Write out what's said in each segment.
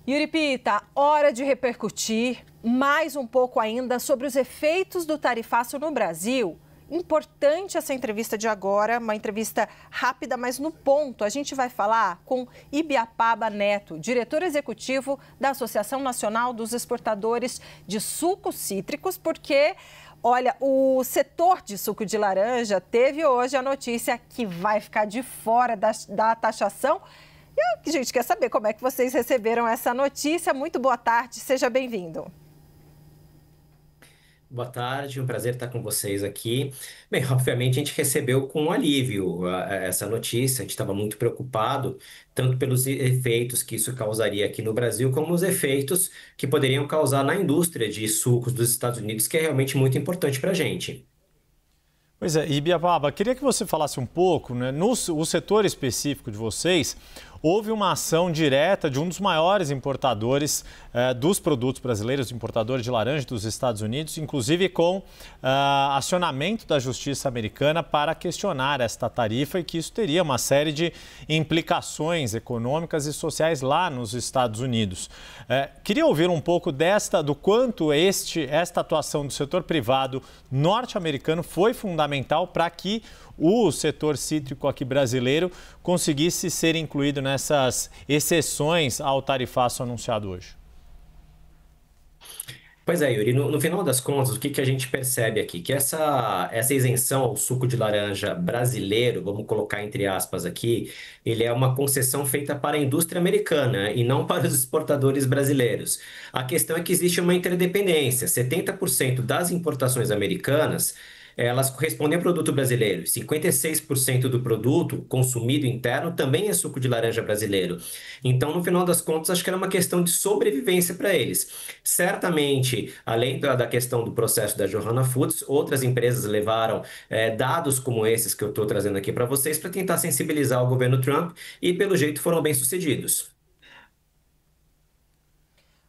Yuri Pita, hora de repercutir mais um pouco ainda sobre os efeitos do tarifaço no Brasil. Importante essa entrevista de agora, uma entrevista rápida, mas no ponto. A gente vai falar com Ibiapaba Neto, diretor executivo da Associação Nacional dos Exportadores de Sucos Cítricos, porque, olha, o setor de suco de laranja teve hoje a notícia que vai ficar de fora da taxação. E a gente quer saber como é que vocês receberam essa notícia. Muito boa tarde, seja bem-vindo. Boa tarde, um prazer estar com vocês aqui. Bem, obviamente a gente recebeu com alívio essa notícia, a gente estava muito preocupado, tanto pelos efeitos que isso causaria aqui no Brasil, como os efeitos que poderiam causar na indústria de sucos dos Estados Unidos, que é realmente muito importante para a gente. Pois é, Ibiapaba, queria que você falasse um pouco, né, no setor específico de vocês, houve uma ação direta de um dos maiores importadores dos produtos brasileiros, importadores de laranja dos Estados Unidos, inclusive com acionamento da Justiça Americana para questionar esta tarifa e que isso teria uma série de implicações econômicas e sociais lá nos Estados Unidos. Queria ouvir um pouco do quanto esta atuação do setor privado norte-americano foi fundamental para que o setor cítrico aqui brasileiro conseguisse ser incluído nessas exceções ao tarifaço anunciado hoje. Pois é, Yuri, no final das contas, o que a gente percebe aqui? Que essa isenção ao suco de laranja brasileiro, vamos colocar entre aspas aqui, ele é uma concessão feita para a indústria americana e não para os exportadores brasileiros. A questão é que existe uma interdependência. 70% das importações americanas elas correspondem a produto brasileiro. 56% do produto consumido interno também é suco de laranja brasileiro. Então, no final das contas, acho que era uma questão de sobrevivência para eles. Certamente, além da questão do processo da Johanna Foods, outras empresas levaram dados como esses que eu estou trazendo aqui para vocês para tentar sensibilizar o governo Trump e, pelo jeito, foram bem-sucedidos.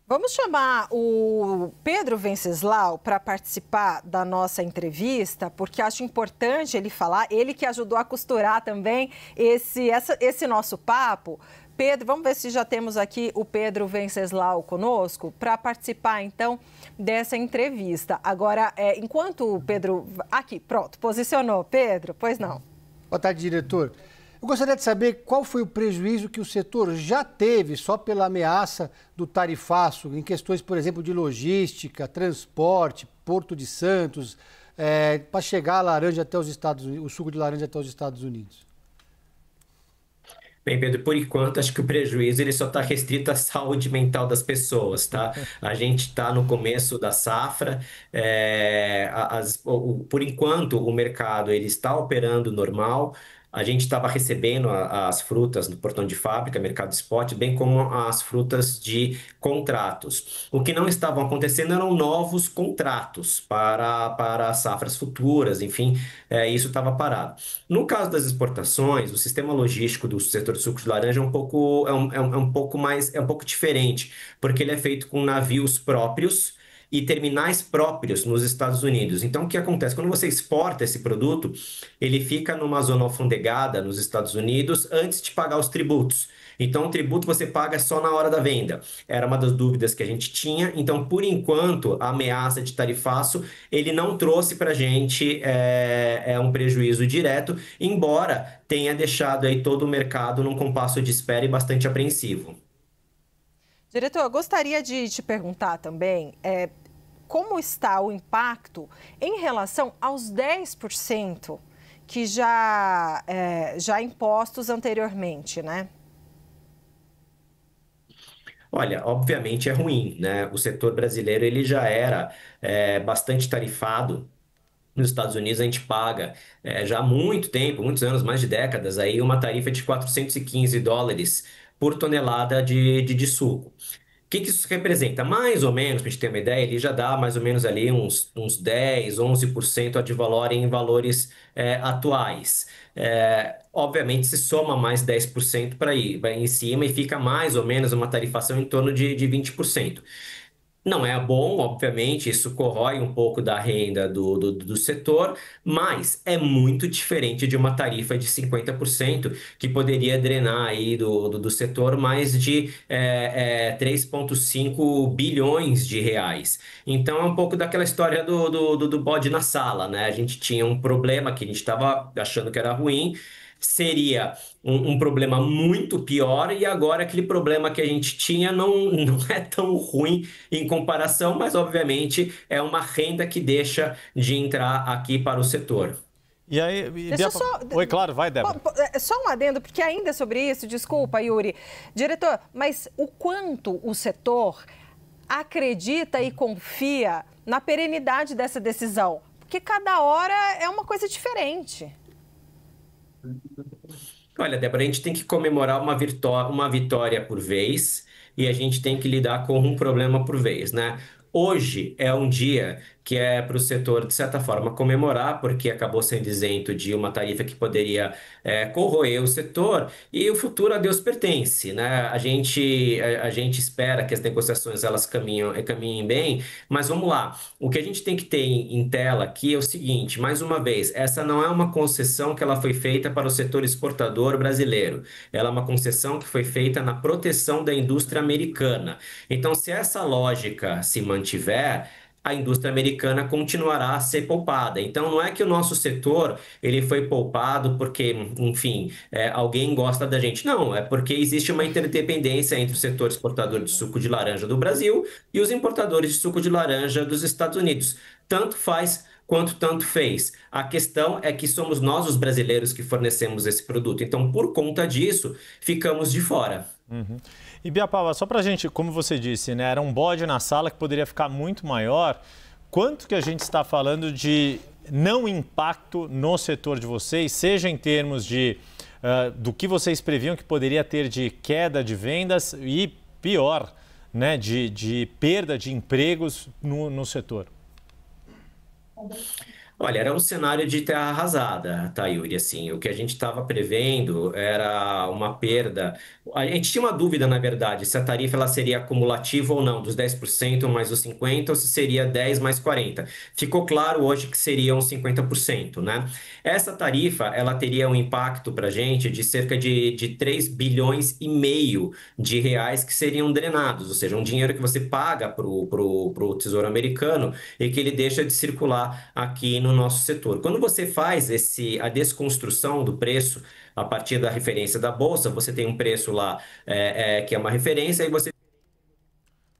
Vamos chamar o Pedro Venceslau para participar da nossa entrevista, porque acho importante ele falar, ele que ajudou a costurar também esse nosso papo. Pedro, vamos ver se já temos aqui o Pedro Venceslau conosco para participar, então, dessa entrevista. Agora, enquanto o Pedro... Aqui, pronto, posicionou. Pedro, pois não. Boa tarde, diretor. Eu gostaria de saber qual foi o prejuízo que o setor já teve só pela ameaça do tarifaço, em questões, por exemplo, de logística, transporte, Porto de Santos, para chegar a laranja até os Estados Unidos, o suco de laranja até os Estados Unidos. Bem, Pedro, por enquanto, acho que o prejuízo ele só está restrito à saúde mental das pessoas, tá? A gente está no começo da safra, por enquanto o mercado ele está operando normal. A gente estava recebendo as frutas no portão de fábrica, mercado spot, bem como as frutas de contratos. O que não estavam acontecendo eram novos contratos para safras futuras, enfim, isso estava parado. No caso das exportações, o sistema logístico do setor de suco de laranja é um pouco diferente, porque ele é feito com navios próprios e terminais próprios nos Estados Unidos. Então, o que acontece? Quando você exporta esse produto, ele fica numa zona alfandegada nos Estados Unidos antes de pagar os tributos. Então, o tributo você paga só na hora da venda. Era uma das dúvidas que a gente tinha. Então, por enquanto, a ameaça de tarifaço, ele não trouxe para a gente um prejuízo direto, embora tenha deixado aí todo o mercado num compasso de espera e bastante apreensivo. Diretor, eu gostaria de te perguntar também como está o impacto em relação aos 10% que já impostos anteriormente, né? Olha, obviamente é ruim, né? O setor brasileiro ele já era bastante tarifado. Nos Estados Unidos a gente paga já há muito tempo, muitos anos, mais de décadas, aí uma tarifa de $415 por tonelada de suco. O que isso representa? Mais ou menos, para a gente ter uma ideia, ele já dá mais ou menos ali uns 10, 11% ad valorem em valores atuais. Obviamente, se soma mais 10% para ir em cima e fica mais ou menos uma tarifação em torno de 20%. Não é bom, obviamente, isso corrói um pouco da renda do setor, mas é muito diferente de uma tarifa de 50% que poderia drenar aí do setor mais de 3,5 bilhões de reais. Então é um pouco daquela história do bode na sala, né? A gente tinha um problema que a gente estava achando que era ruim, seria um problema muito pior, e agora aquele problema que a gente tinha não é tão ruim em comparação, mas obviamente é uma renda que deixa de entrar aqui para o setor. E aí, Oi, claro, vai, Débora. Só um adendo, porque ainda sobre isso, desculpa, Yuri. Diretor, mas o quanto o setor acredita e confia na perenidade dessa decisão? Porque cada hora é uma coisa diferente. Olha, Débora, a gente tem que comemorar uma vitória por vez, e a gente tem que lidar com um problema por vez, né? Hoje é um dia que é para o setor, de certa forma, comemorar, porque acabou sendo isento de uma tarifa que poderia corroer o setor, e o futuro a Deus pertence, né? A gente espera que as negociações elas caminhem bem, mas vamos lá. O que a gente tem que ter em tela aqui é o seguinte, mais uma vez, essa não é uma concessão que ela foi feita para o setor exportador brasileiro, ela é uma concessão que foi feita na proteção da indústria americana. Então, se essa lógica se mantiver, a indústria americana continuará a ser poupada. Então, não é que o nosso setor ele foi poupado porque, enfim, alguém gosta da gente. Não, é porque existe uma interdependência entre o setor exportador de suco de laranja do Brasil e os importadores de suco de laranja dos Estados Unidos. Tanto faz quanto tanto fez. A questão é que somos nós, os brasileiros, que fornecemos esse produto. Então, por conta disso, ficamos de fora. Uhum. E Ibiapaba, só para a gente, como você disse, né, era um bode na sala que poderia ficar muito maior. Quanto que a gente está falando de não impacto no setor de vocês, seja em termos de do que vocês previam que poderia ter de queda de vendas e pior, né, de perda de empregos no setor? Olha, era um cenário de terra arrasada, tá, Yuri? Assim, o que a gente estava prevendo era uma perda. A gente tinha uma dúvida, na verdade, se a tarifa ela seria acumulativa ou não, dos 10% mais os 50%, ou se seria 10 mais 40%. Ficou claro hoje que seriam 50%, né? Essa tarifa, ela teria um impacto para a gente de cerca de 3 bilhões e meio de reais que seriam drenados, ou seja, um dinheiro que você paga para o Tesouro Americano e que ele deixa de circular aqui no nosso setor. Quando você faz a desconstrução do preço a partir da referência da Bolsa, você tem um preço lá que é uma referência e você...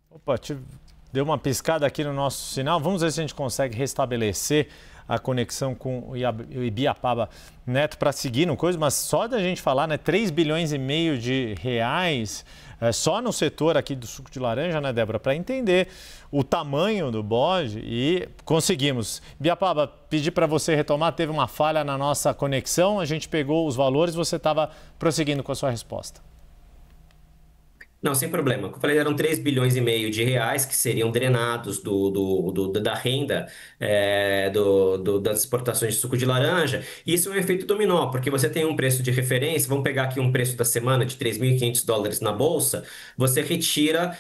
Opa, deu uma piscada aqui no nosso sinal. Vamos ver se a gente consegue restabelecer a conexão com o Ibiapaba Neto para seguir no coisa, mas só da gente falar, né, 3 bilhões e meio de reais só no setor aqui do suco de laranja, né, Débora, para entender o tamanho do bode, e conseguimos. Ibiapaba, pedi para você retomar, teve uma falha na nossa conexão, a gente pegou os valores, você estava prosseguindo com a sua resposta. Não, sem problema. Como eu falei, eram 3 bilhões e meio de reais que seriam drenados da renda das exportações de suco de laranja. E isso é um efeito dominó, porque você tem um preço de referência, vamos pegar aqui um preço da semana de $3.500 na Bolsa, você retira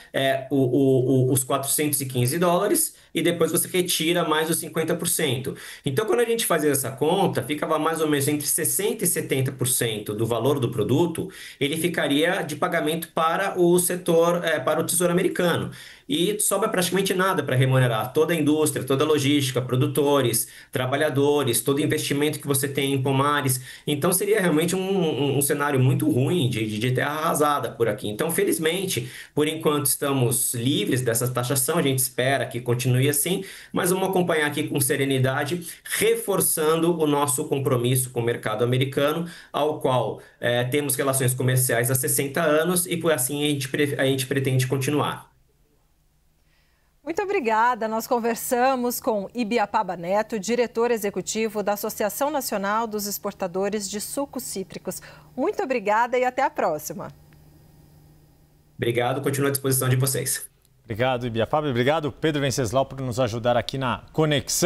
os $415 e depois você retira mais os 50%. Então, quando a gente fazia essa conta, ficava mais ou menos entre 60% e 70% do valor do produto, ele ficaria de pagamento para o setor, para o Tesouro Americano. E sobra praticamente nada para remunerar toda a indústria, toda a logística, produtores, trabalhadores, todo o investimento que você tem em pomares. Então, seria realmente um cenário muito ruim de terra arrasada por aqui. Então, felizmente, por enquanto estamos livres dessa taxação, a gente espera que continue assim, mas vamos acompanhar aqui com serenidade, reforçando o nosso compromisso com o mercado americano, ao qual temos relações comerciais há 60 anos e por assim a gente pretende continuar. Muito obrigada. Nós conversamos com Ibiapaba Neto, diretor executivo da Associação Nacional dos Exportadores de Sucos Cítricos. Muito obrigada e até a próxima. Obrigado, continuo à disposição de vocês. Obrigado, Ibiapaba. Obrigado, Pedro Venceslau, por nos ajudar aqui na conexão.